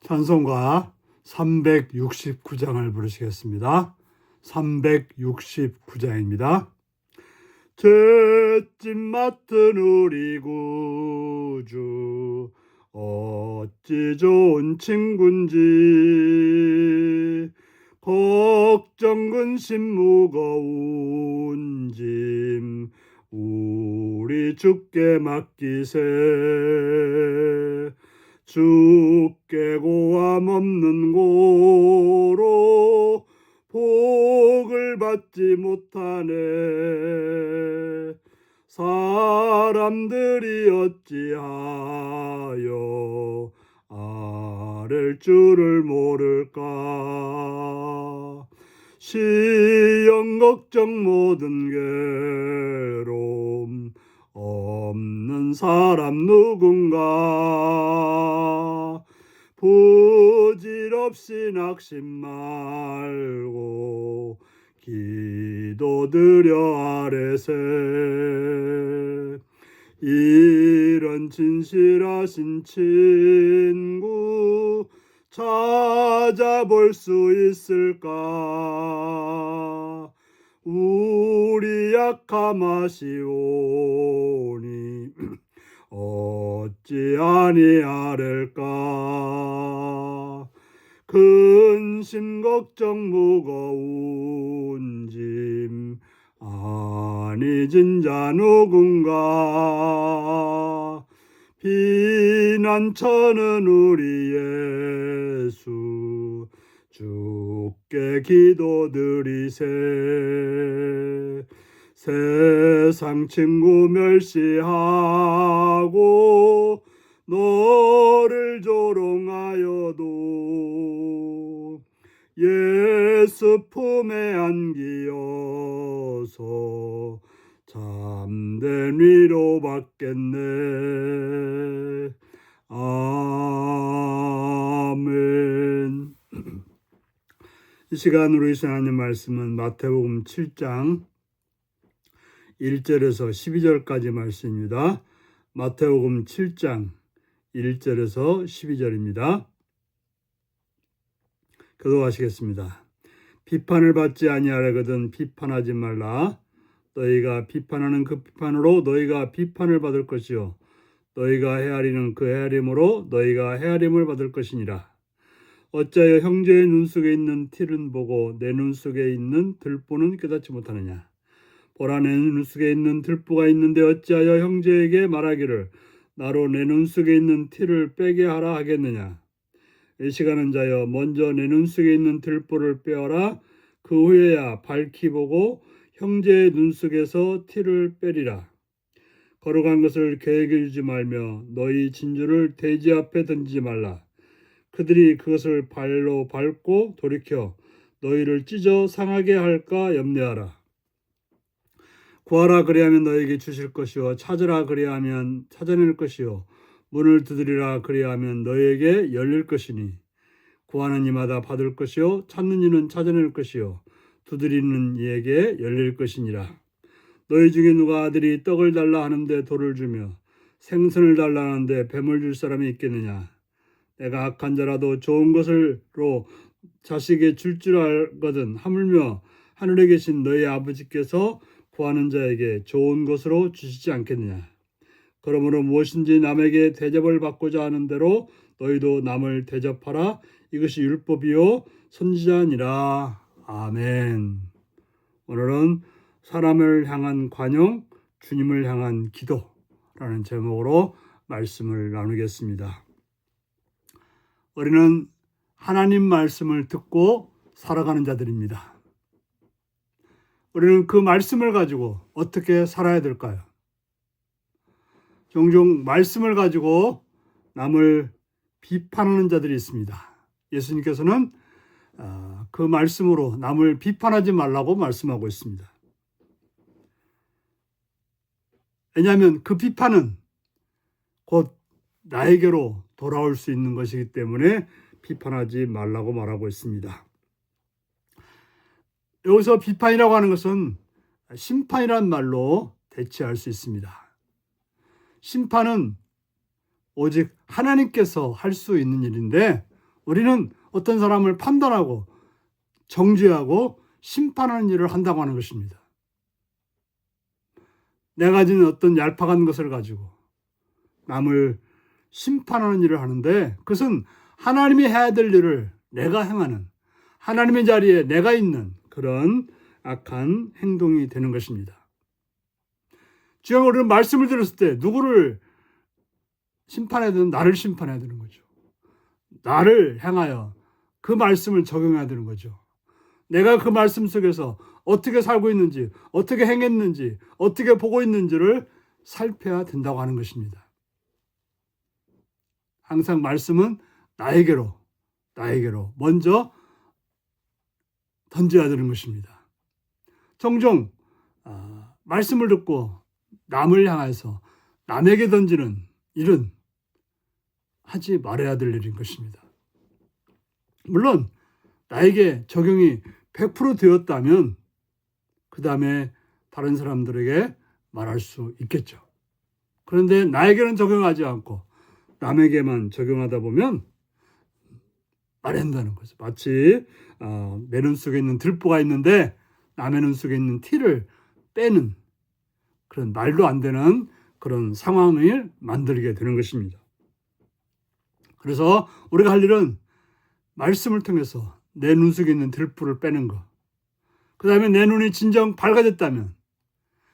찬송가 369장을 부르시겠습니다. 369장입니다. 죄짐 맡은 우리 구주 어찌 좋은 친군지, 걱정 근심 무거운 짐 우리 주께 맡기세. 주께 고함 없는 고로 복을 받지 못하네. 사람들이 어찌하여 아랠 줄을 모를까. 시험 걱정 모든 괴로움 없는 사람 누군가. 부질없이 낙심 말고 기도드려 아뢰세. 이런 진실하신 친구 찾아볼 수 있을까. 우리 약함 아시오니 어찌 아니하릴까. 근심 걱정 무거운 짐 아니 진자 누군가. 피난처는 우리 예수 주께 기도드리세. 세상 친구 멸시하고 너를 조롱하여도 예수 품에 안기어서 참된 위로 받겠네. 아멘. 이 시간 우리 하나님 말씀은 마태복음 7장 1절에서 12절까지 말씀입니다. 마태복음 7장 1절에서 12절입니다. 교도하시겠습니다. 비판을 받지 아니하려거든 비판하지 말라. 너희가 비판하는 그 비판으로 너희가 비판을 받을 것이요 너희가 헤아리는 그 헤아림으로 너희가 헤아림을 받을 것이니라. 어찌하여 형제의 눈 속에 있는 틸은 보고 내 눈 속에 있는 들보는 깨닫지 못하느냐. 보라, 내 눈 속에 있는 들보가 있는데 어찌하여 형제에게 말하기를 나로 내 눈 속에 있는 틸을 빼게 하라 하겠느냐. 의식하는 자여, 먼저 내 눈 속에 있는 들보를 빼어라. 그 후에야 밝히 보고 형제의 눈 속에서 틸을 빼리라. 거룩한 것을 계획해 주지 말며 너희 진주를 돼지 앞에 던지지 말라. 그들이 그것을 발로 밟고 돌이켜 너희를 찢어 상하게 할까 염려하라. 구하라, 그리하면 너희에게 주실 것이요 찾으라, 그리하면 찾아낼 것이요 문을 두드리라, 그리하면 너희에게 열릴 것이니. 구하는 이마다 받을 것이요 찾는 이는 찾아낼 것이요 두드리는 이에게 열릴 것이니라. 너희 중에 누가 아들이 떡을 달라 하는데 돌을 주며 생선을 달라 하는데 뱀을 줄 사람이 있겠느냐. 내가 악한 자라도 좋은 것으로 자식에게 줄 알거든 하물며 하늘에 계신 너희 아버지께서 구하는 자에게 좋은 것으로 주시지 않겠느냐. 그러므로 무엇인지 남에게 대접을 받고자 하는 대로 너희도 남을 대접하라. 이것이 율법이요 선지자니라. 아멘. 오늘은 사람을 향한 관용, 주님을 향한 기도라는 제목으로 말씀을 나누겠습니다. 우리는 하나님 말씀을 듣고 살아가는 자들입니다. 우리는 그 말씀을 가지고 어떻게 살아야 될까요? 종종 말씀을 가지고 남을 비판하는 자들이 있습니다. 예수님께서는 그 말씀으로 남을 비판하지 말라고 말씀하고 있습니다. 왜냐하면 그 비판은 곧 나에게로 돌아올 수 있는 것이기 때문에 비판하지 말라고 말하고 있습니다. 여기서 비판이라고 하는 것은 심판이란 말로 대체할 수 있습니다. 심판은 오직 하나님께서 할 수 있는 일인데 우리는 어떤 사람을 판단하고 정죄하고 심판하는 일을 한다고 하는 것입니다. 내가 가진 어떤 얄팍한 것을 가지고 남을 심판하는 일을 하는데, 그것은 하나님이 해야 될 일을 내가 행하는, 하나님의 자리에 내가 있는 그런 악한 행동이 되는 것입니다. 주양, 우리는 말씀을 들었을 때 누구를 심판해야 되는, 나를 심판해야 되는 거죠. 나를 향하여 그 말씀을 적용해야 되는 거죠. 내가 그 말씀 속에서 어떻게 살고 있는지, 어떻게 행했는지, 어떻게 보고 있는지를 살펴야 된다고 하는 것입니다. 항상 말씀은 나에게로 먼저 던져야 되는 것입니다. 종종 말씀을 듣고 남을 향해서 남에게 던지는 일은 하지 말아야 될 일인 것입니다. 물론 나에게 적용이 100% 되었다면 그 다음에 다른 사람들에게 말할 수 있겠죠. 그런데 나에게는 적용하지 않고 남에게만 적용하다 보면 말이 안 되는 거죠. 마치 내 눈 속에 있는 들보가 있는데 남의 눈 속에 있는 티를 빼는 그런 말도 안 되는 그런 상황을 만들게 되는 것입니다. 그래서 우리가 할 일은 말씀을 통해서 내 눈 속에 있는 들보를 빼는 것, 그 다음에 내 눈이 진정 밝아졌다면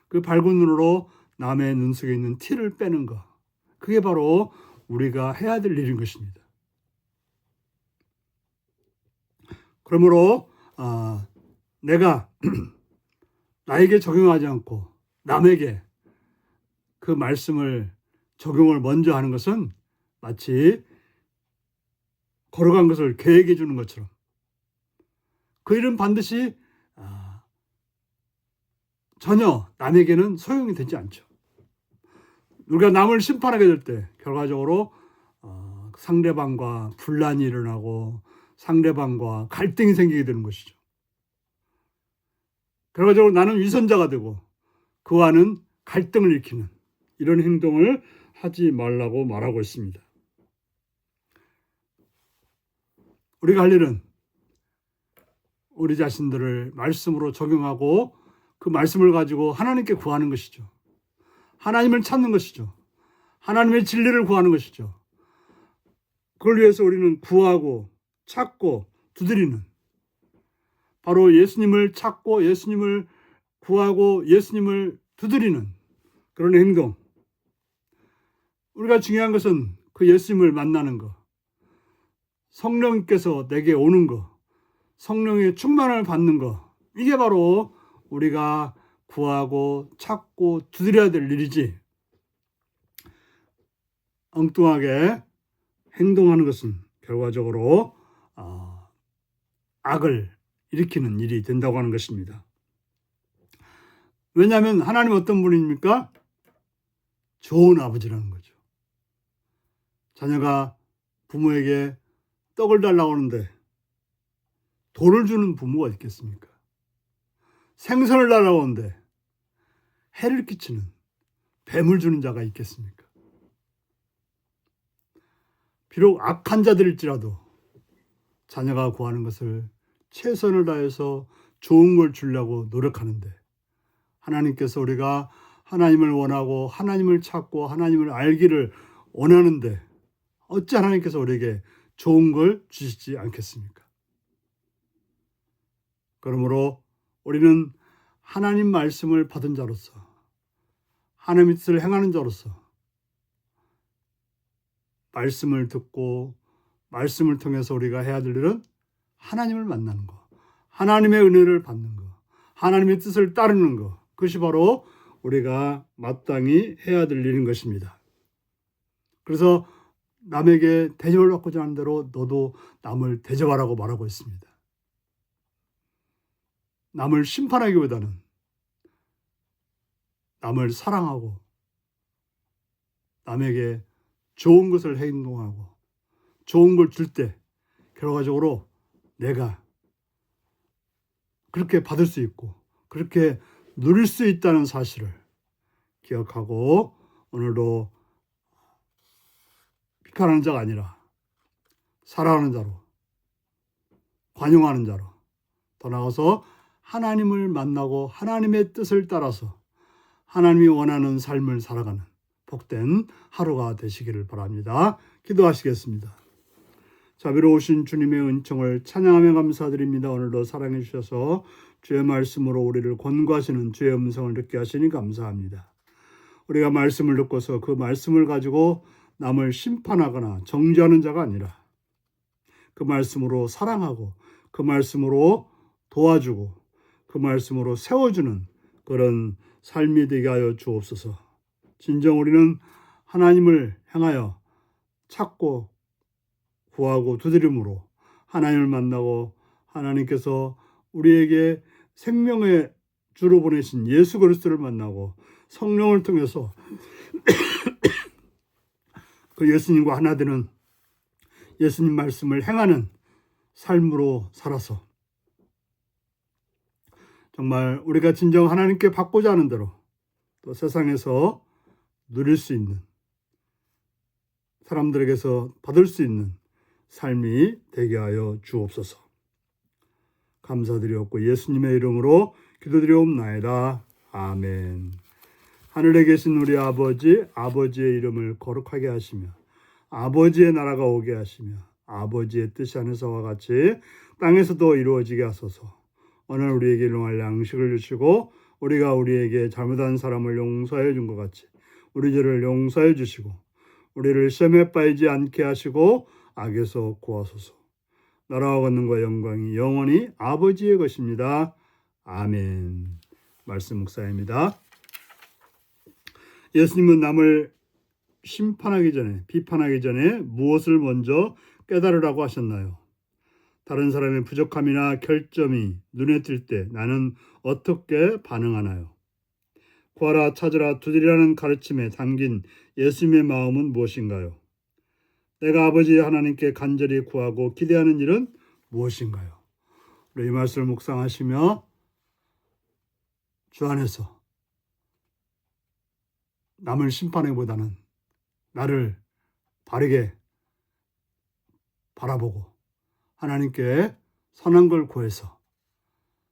그 밝은 눈으로 남의 눈 속에 있는 티를 빼는 것, 그게 바로 우리가 해야 될 일인 것입니다. 그러므로 내가 나에게 적용하지 않고 남에게 그 말씀을 적용을 먼저 하는 것은 마치 걸어간 것을 계획해 주는 것처럼 그 일은 반드시 전혀 남에게는 소용이 되지 않죠. 우리가 남을 심판하게 될 때 결과적으로 상대방과 분란이 일어나고 상대방과 갈등이 생기게 되는 것이죠. 결과적으로 나는 위선자가 되고 그와는 갈등을 일으키는 이런 행동을 하지 말라고 말하고 있습니다. 우리가 할 일은 우리 자신들을 말씀으로 적용하고 그 말씀을 가지고 하나님께 구하는 것이죠. 하나님을 찾는 것이죠. 하나님의 진리를 구하는 것이죠. 그걸 위해서 우리는 구하고 찾고 두드리는, 바로 예수님을 찾고 예수님을 구하고 예수님을 두드리는 그런 행동. 우리가 중요한 것은 그 예수님을 만나는 것, 성령께서 내게 오는 것, 성령의 충만을 받는 것, 이게 바로 우리가 구하고 찾고 두드려야 될 일이지, 엉뚱하게 행동하는 것은 결과적으로 악을 일으키는 일이 된다고 하는 것입니다. 왜냐하면 하나님은 어떤 분입니까? 좋은 아버지라는 거죠. 자녀가 부모에게 떡을 달라고 하는데 돌을 주는 부모가 있겠습니까? 생선을 달라고 하는데 해를 끼치는 뱀을 주는 자가 있겠습니까? 비록 악한 자들일지라도 자녀가 구하는 것을 최선을 다해서 좋은 걸 주려고 노력하는데, 하나님께서 우리가 하나님을 원하고 하나님을 찾고 하나님을 알기를 원하는데 어찌 하나님께서 우리에게 좋은 걸 주시지 않겠습니까? 그러므로 우리는 하나님 말씀을 받은 자로서, 하나님의 뜻을 행하는 자로서 말씀을 듣고 말씀을 통해서 우리가 해야 될 일은 하나님을 만나는 것, 하나님의 은혜를 받는 것, 하나님의 뜻을 따르는 것, 그것이 바로 우리가 마땅히 해야 될 일인 것입니다. 그래서 남에게 대접을 받고자 하는 대로 너도 남을 대접하라고 말하고 있습니다. 남을 심판하기보다는 남을 사랑하고 남에게 좋은 것을 행동하고 좋은 걸 줄 때 결과적으로 내가 그렇게 받을 수 있고 그렇게 누릴 수 있다는 사실을 기억하고 오늘도 비판하는 자가 아니라 사랑하는 자로 관용하는 자로, 더 나아가서 하나님을 만나고 하나님의 뜻을 따라서 하나님이 원하는 삶을 살아가는 복된 하루가 되시기를 바랍니다. 기도하시겠습니다. 자비로우신 주님의 은총을 찬양하며 감사드립니다. 오늘도 사랑해 주셔서 주의 말씀으로 우리를 권고하시는 주의 음성을 듣게 하시니 감사합니다. 우리가 말씀을 듣고서 그 말씀을 가지고 남을 심판하거나 정죄하는 자가 아니라 그 말씀으로 사랑하고 그 말씀으로 도와주고 그 말씀으로 세워주는 그런 삶이 되게 하여 주옵소서. 진정 우리는 하나님을 향하여 찾고 구하고 두드림으로 하나님을 만나고 하나님께서 우리에게 생명의 주로 보내신 예수 그리스도를 만나고 성령을 통해서 그 예수님과 하나 되는 예수님 말씀을 행하는 삶으로 살아서 정말 우리가 진정 하나님께 받고자 하는 대로 또 세상에서 누릴 수 있는, 사람들에게서 받을 수 있는 삶이 되게 하여 주옵소서. 감사드리옵고 예수님의 이름으로 기도드리옵나이다. 아멘. 하늘에 계신 우리 아버지, 아버지의 이름을 거룩하게 하시며 아버지의 나라가 오게 하시며 아버지의 뜻이 하늘에서와 같이 땅에서도 이루어지게 하소서. 오늘 우리에게 일용할 양식을 주시고 우리가 우리에게 잘못한 사람을 용서해 준 것 같이 우리 죄를 용서해 주시고 우리를 시험에 빠지지 않게 하시고 악에서 구하소서. 나라와 권능과 영광이 영원히 아버지의 것입니다. 아멘. 말씀 묵상입니다. 예수님은 남을 심판하기 전에, 비판하기 전에 무엇을 먼저 깨달으라고 하셨나요? 다른 사람의 부족함이나 결점이 눈에 띌 때 나는 어떻게 반응하나요? 구하라, 찾으라, 두드리라는 가르침에 담긴 예수님의 마음은 무엇인가요? 내가 아버지 하나님께 간절히 구하고 기대하는 일은 무엇인가요? 우리 이 말씀을 묵상하시며 주 안에서 남을 심판하기보다는 나를 바르게 바라보고 하나님께 선한 걸 구해서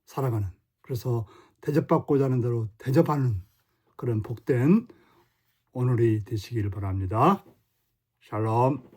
살아가는, 그래서 대접받고자 하는 대로 대접하는 그런 복된 오늘이 되시길 바랍니다. 샬롬.